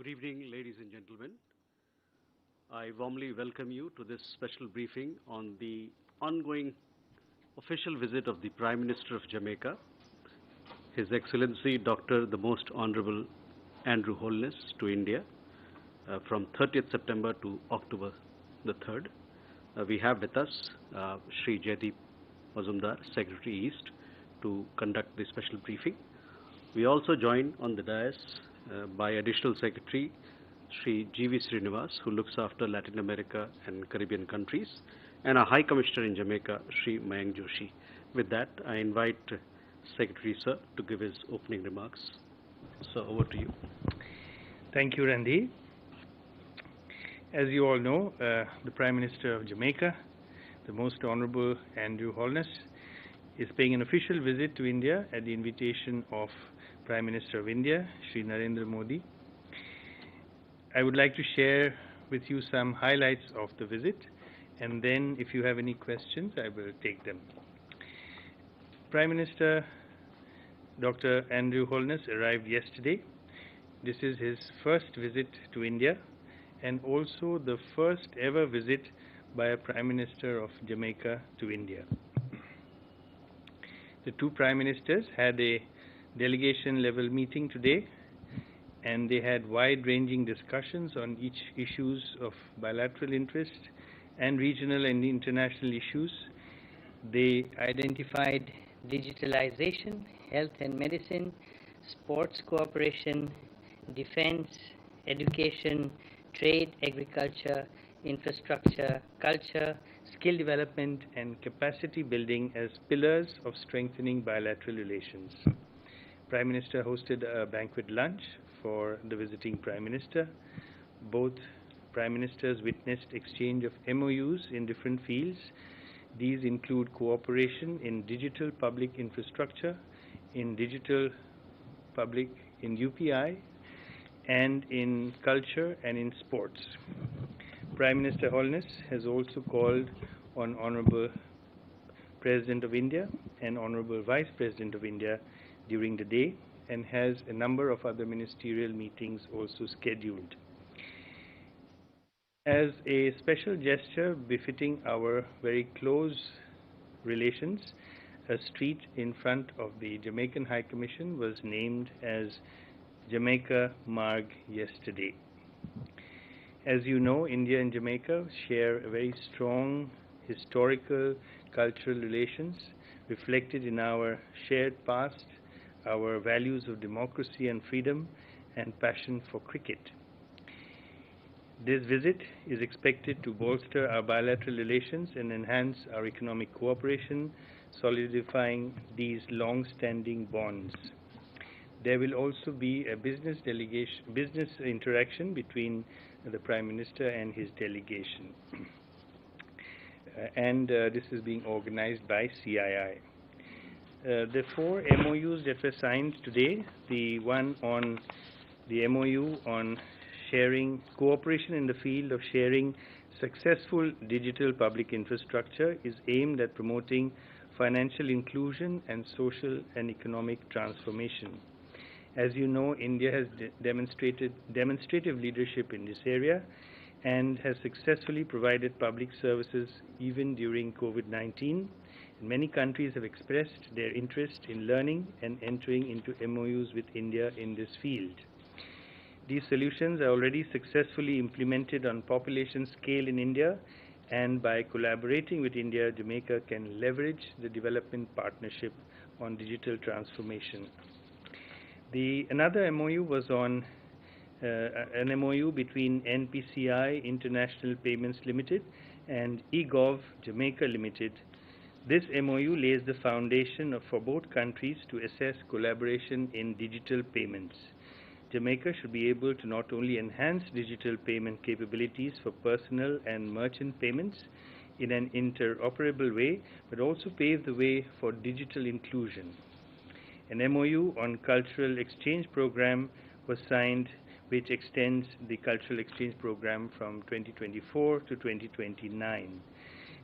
evening, ladies and gentlemen. I warmly welcome you to this special briefing on the ongoing official visit of the Prime Minister of Jamaica, His Excellency Dr. the Most Honorable Andrew Holness, to India from 30th September to October the 3rd. We have with us Shri Jaideep Mazumdar, Secretary East, to conduct the special briefing. We also join on the dais by Additional Secretary Shri G.V. Srinivas, who looks after Latin America and Caribbean countries, and our High Commissioner in Jamaica, Shri Mayank Joshi. With that, I invite Secretary Sir to give his opening remarks. So over to you. Thank you, Randy. As you all know, the Prime Minister of Jamaica, the Most Honorable Andrew Holness, is paying an official visit to India at the invitation of Prime Minister of India, Shri Narendra Modi. I would like to share with you some highlights of the visit, and then if you have any questions, I will take them. Prime Minister Dr. Andrew Holness arrived yesterday. This is his first visit to India and also the first ever visit by a Prime Minister of Jamaica to India. The two Prime Ministers had a delegation level meeting today, and they had wide-ranging discussions on each issues of bilateral interest and regional and international issues. They identified digitalization, health and medicine, sports cooperation, defense, education, trade, agriculture, infrastructure, culture, skill development and capacity building as pillars of strengthening bilateral relations. Prime Minister hosted a banquet lunch for the visiting Prime Minister. Both Prime Ministers witnessed exchange of MOUs in different fields. These include cooperation in digital public infrastructure, in digital public in UPI, and in culture and in sports. Prime Minister Holness has also called on Honorable President of India and Honorable Vice President of India during the day, and has a number of other ministerial meetings also scheduled. As a special gesture befitting our very close relations, a street in front of the Jamaican High Commission was named as Jamaica Marg yesterday. As you know, India and Jamaica share a very strong historical, cultural relations reflected in our shared past, our values of democracy and freedom, and passion for cricket. This visit is expected to bolster our bilateral relations and enhance our economic cooperation, solidifying these long-standing bonds. There will also be a business interaction between the Prime Minister and his delegation. This is being organized by CII. The four MOUs that were signed today, the one on the MOU on sharing cooperation in the field of sharing successful digital public infrastructure, is aimed at promoting financial inclusion and social and economic transformation. As you know, India has demonstrated demonstrative leadership in this area and has successfully provided public services even during COVID-19. Many countries have expressed their interest in learning and entering into MOUs with India in this field. These solutions are already successfully implemented on population scale in India, and by collaborating with India, Jamaica can leverage the development partnership on digital transformation. Another MOU was on an MOU between NPCI International Payments Limited and eGov Jamaica Limited. This MOU lays the foundation for both countries to assess collaboration in digital payments. Jamaica should be able to not only enhance digital payment capabilities for personal and merchant payments in an interoperable way, but also pave the way for digital inclusion. An MOU on cultural exchange program was signed, which extends the cultural exchange program from 2024 to 2029.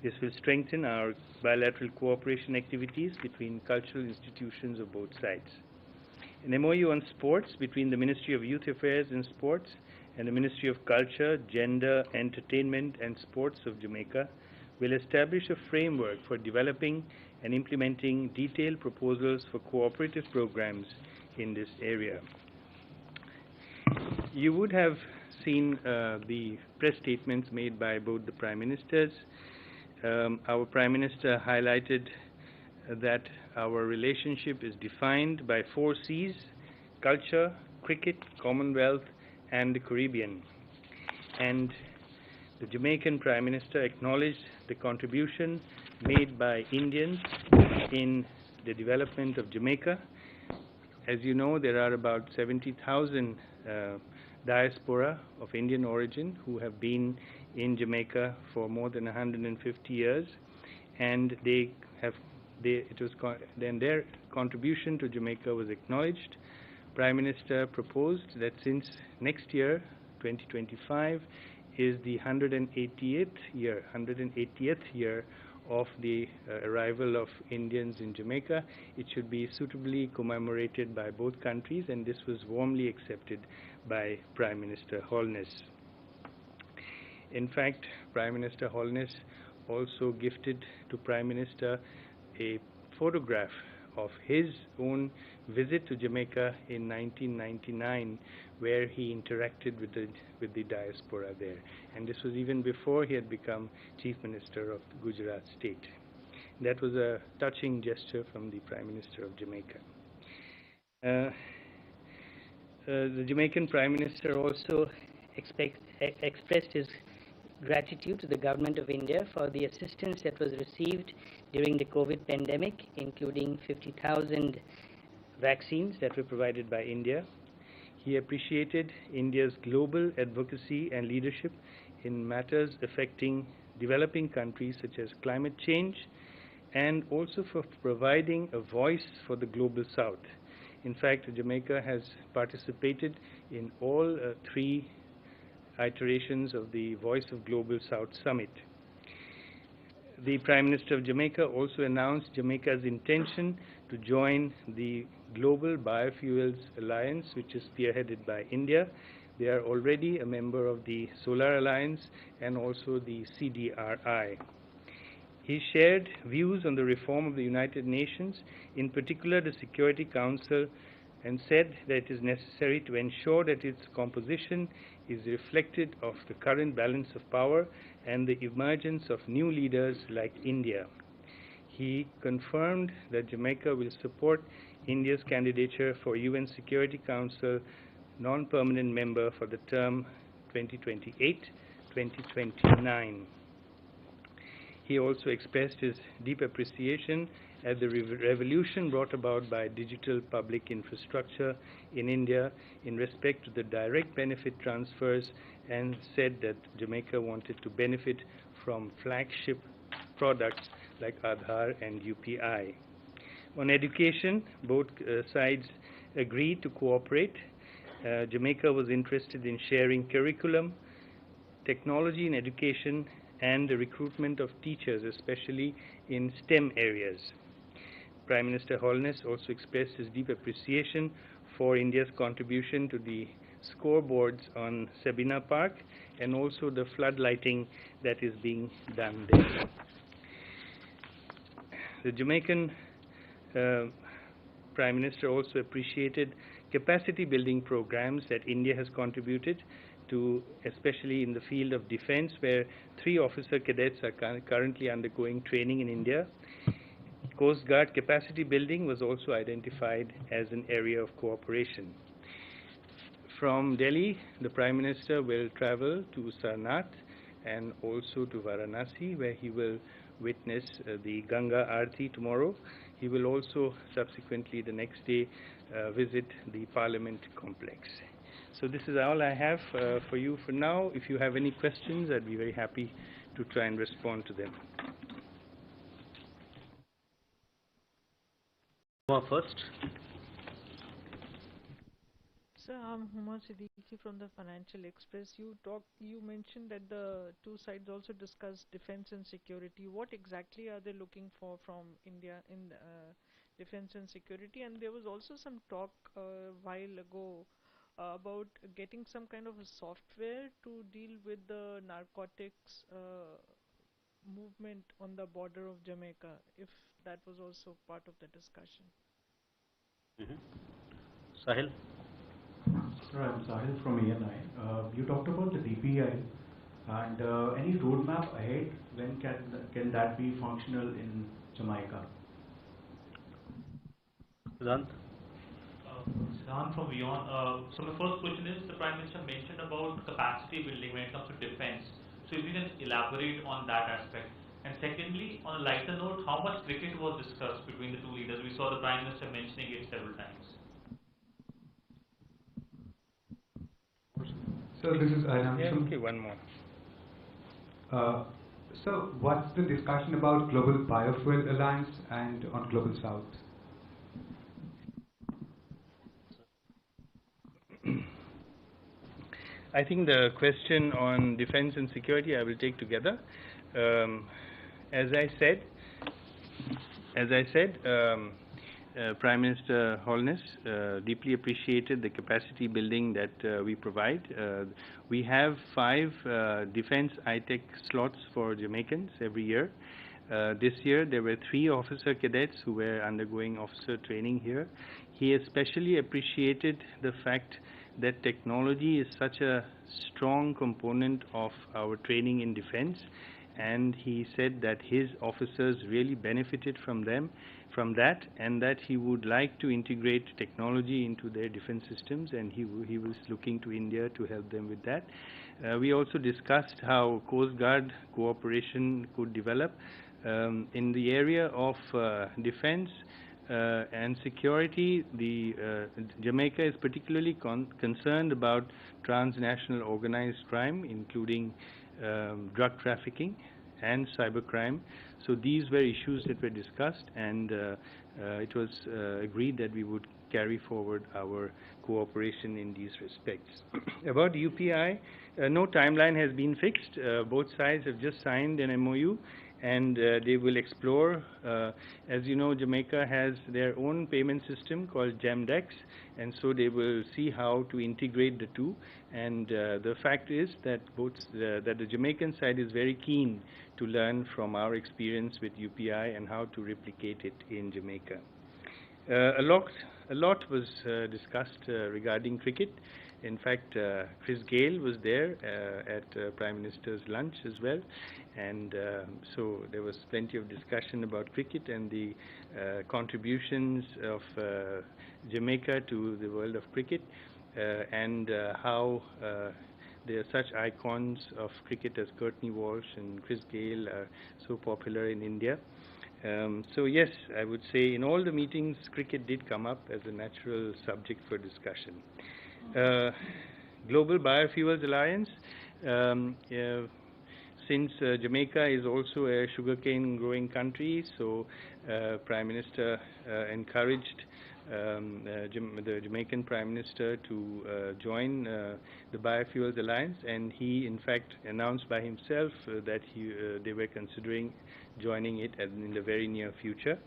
This will strengthen our bilateral cooperation activities between cultural institutions of both sides. An MOU on sports between the Ministry of Youth Affairs and Sports and the Ministry of Culture, Gender, Entertainment and Sports of Jamaica will establish a framework for developing and implementing detailed proposals for cooperative programs in this area. You would have seen the press statements made by both the Prime Ministers. Our Prime Minister highlighted that our relationship is defined by 4 C's: culture, cricket, Commonwealth, and the Caribbean. And the Jamaican Prime Minister acknowledged the contribution made by Indians in the development of Jamaica. As you know, there are about 70,000 diaspora of Indian origin who have been in Jamaica for more than 150 years, and their contribution to Jamaica was acknowledged. Prime Minister proposed that since next year, 2025, is the 180th year of the arrival of Indians in Jamaica, it should be suitably commemorated by both countries, and this was warmly accepted by Prime Minister Holness. In fact, Prime Minister Holness also gifted to Prime Minister a photograph of his own visit to Jamaica in 1999, where he interacted with the diaspora there. And this was even before he had become Chief Minister of the Gujarat state. That was a touching gesture from the Prime Minister of Jamaica. The Jamaican Prime Minister also expressed his gratitude to the Government of India for the assistance that was received during the COVID pandemic, including 50,000 vaccines that were provided by India. He appreciated India's global advocacy and leadership in matters affecting developing countries such as climate change, and also for providing a voice for the global south. In fact, Jamaica has participated in all 3 iterations of the Voice of Global South Summit. The Prime Minister of Jamaica also announced Jamaica's intention to join the Global Biofuels Alliance, which is spearheaded by India. They are already a member of the Solar Alliance and also the CDRI. He shared views on the reform of the United Nations, in particular the Security Council, and said that it is necessary to ensure that its composition is reflective of the current balance of power and the emergence of new leaders like India. He confirmed that Jamaica will support India's candidature for UN Security Council non-permanent member for the term 2028-2029. He also expressed his deep appreciation at the revolution brought about by digital public infrastructure in India in respect to the direct benefit transfers, and said that Jamaica wanted to benefit from flagship products like Aadhaar and UPI. On education, both sides agreed to cooperate. Jamaica was interested in sharing curriculum, technology in education, and the recruitment of teachers, especially in STEM areas. Prime Minister Holness also expressed his deep appreciation for India's contribution to the scoreboards on Sabina Park and also the flood lighting that is being done there. The Jamaican Prime Minister also appreciated capacity building programs that India has contributed to, especially in the field of defense, where 3 officer cadets are currently undergoing training in India. Coast Guard capacity building was also identified as an area of cooperation. From Delhi, the Prime Minister will travel to Sarnath and also to Varanasi, where he will witness the Ganga Aarti tomorrow. He will also subsequently the next day visit the Parliament complex. So this is all I have for you for now. If you have any questions, I'd be very happy to try and respond to them. First. Sir, I'm Huma Siddiqui from the Financial Express. You mentioned that the 2 sides also discussed defense and security. What exactly are they looking for from India in defense and security, and there was also some talk a while ago about getting some kind of a software to deal with the narcotics movement on the border of Jamaica, if that was also part of the discussion. Sahil? Sir, I'm Sahil from ANI. You talked about the DPI and any roadmap ahead. When can that be functional in Jamaica? Siddhant? Siddhant from WION. So my first question is, the Prime Minister mentioned about capacity building when it comes to defense. So if you can elaborate on that aspect. And secondly, on a lighter note, how much cricket was discussed between the two leaders? We saw the Prime Minister mentioning it several times. So this is Aram. Okay, one more. So what's the discussion about Global Biofuel Alliance and on Global South? I think the question on defense and security I will take together. As I said, Prime Minister Holness deeply appreciated the capacity building that we provide. We have 5 defense ITEC slots for Jamaicans every year. This year there were 3 officer cadets who were undergoing officer training here. He especially appreciated the fact that technology is such a strong component of our training in defense, and he said that his officers really benefited from that, and that he would like to integrate technology into their defense systems, and he was looking to India to help them with that. We also discussed how Coast Guard cooperation could develop in the area of defense and security. Jamaica is particularly concerned about transnational organized crime, including drug trafficking and cybercrime. So these were issues that were discussed, and it was agreed that we would carry forward our cooperation in these respects. About UPI, no timeline has been fixed. Both sides have just signed an MOU, and they will explore. As you know, Jamaica has their own payment system called GEMDEX, and so they will see how to integrate the two. And the fact is that that the Jamaican side is very keen to learn from our experience with UPI and how to replicate it in Jamaica. A lot was discussed regarding cricket. In fact, Chris Gayle was there at Prime Minister's lunch as well, and so there was plenty of discussion about cricket and the contributions of Jamaica to the world of cricket, and how there are such icons of cricket as Courtney Walsh and Chris Gayle are so popular in India. So yes, I would say in all the meetings, cricket did come up as a natural subject for discussion. Global Biofuels Alliance, since Jamaica is also a sugarcane growing country, so Prime Minister encouraged the Jamaican Prime Minister to join the Biofuels Alliance, and he in fact announced by himself that they were considering joining it in the very near future.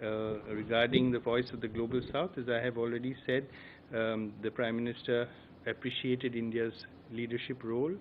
Regarding the voice of the Global South, as I have already said, the Prime Minister appreciated India's leadership role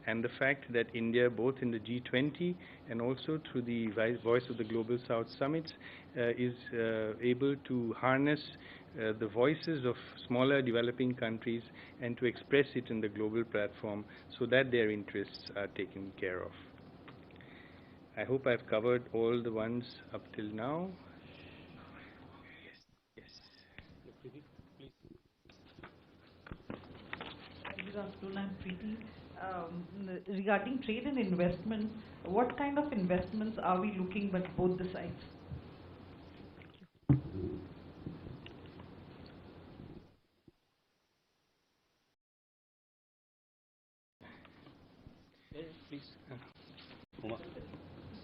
and the fact that India, both in the G20 and also through the Voice of the Global South summits, is able to harness the voices of smaller developing countries and to express it in the global platform so that their interests are taken care of. I hope I've covered all the ones up till now. Good afternoon, I'm Preeti. Regarding trade and investment, what kind of investments are we looking at both the sides?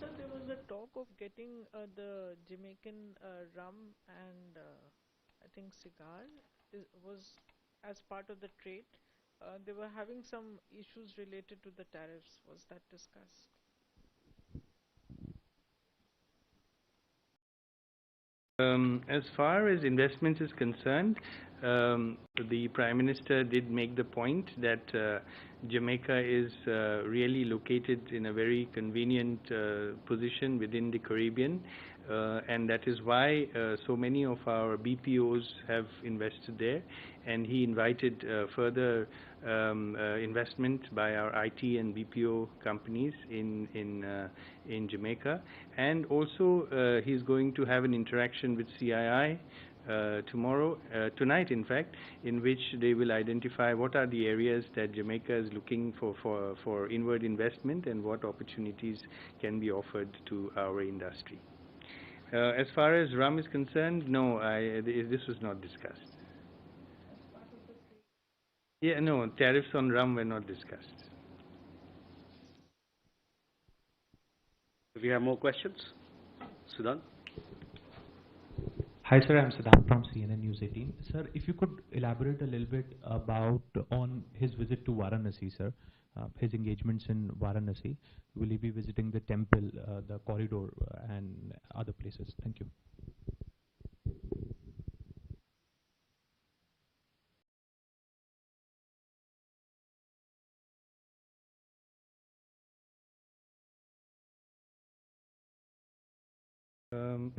Sir, there was a talk of getting the Jamaican rum and I think cigar was as part of the trade. They were having some issues related to the tariffs. Was that discussed? As far as investments is concerned, the Prime Minister did make the point that Jamaica is really located in a very convenient position within the Caribbean, and that is why so many of our BPOs have invested there, and he invited further investment by our IT and BPO companies in Jamaica, and also he's going to have an interaction with CII tonight in fact, in which they will identify what are the areas that Jamaica is looking for inward investment and what opportunities can be offered to our industry. As far as rum is concerned, no, this was not discussed. Yeah, no, tariffs on rum were not discussed. Do we have more questions? Sudan? Hi sir, I'm Siddharth from CNN News 18. Sir, if you could elaborate a little bit about on his visit to Varanasi, sir, his engagements in Varanasi. Will he be visiting the temple, the corridor, and other places? Thank you.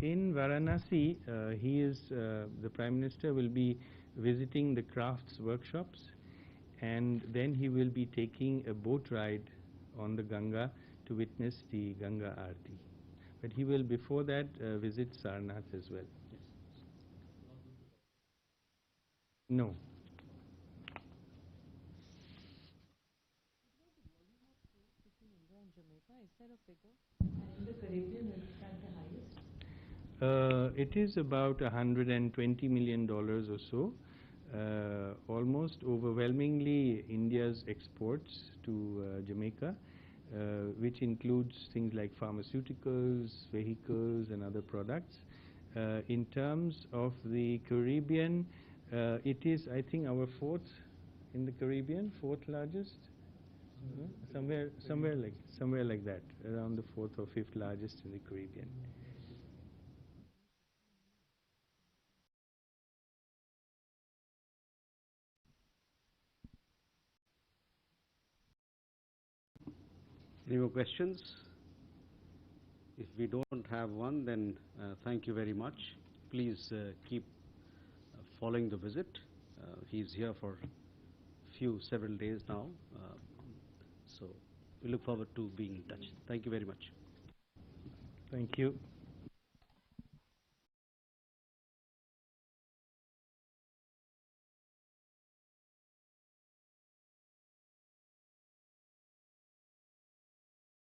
In Varanasi, the Prime Minister will be visiting the crafts workshops, and then he will be taking a boat ride on the Ganga to witness the Ganga Aarti. But he will before that visit Sarnath as well. No. In the Caribbean, is that the highest? It is about $120 million or so. Almost overwhelmingly India's exports to Jamaica, which includes things like pharmaceuticals, vehicles and other products. In terms of the Caribbean, it is, I think, our fourth in the Caribbean, fourth largest. Somewhere like that, around the fourth or fifth largest in the Caribbean. Any more questions? If we don't have one, then thank you very much. Please keep following the visit. He's here for several days now. So we look forward to being in touch. Thank you very much. Thank you.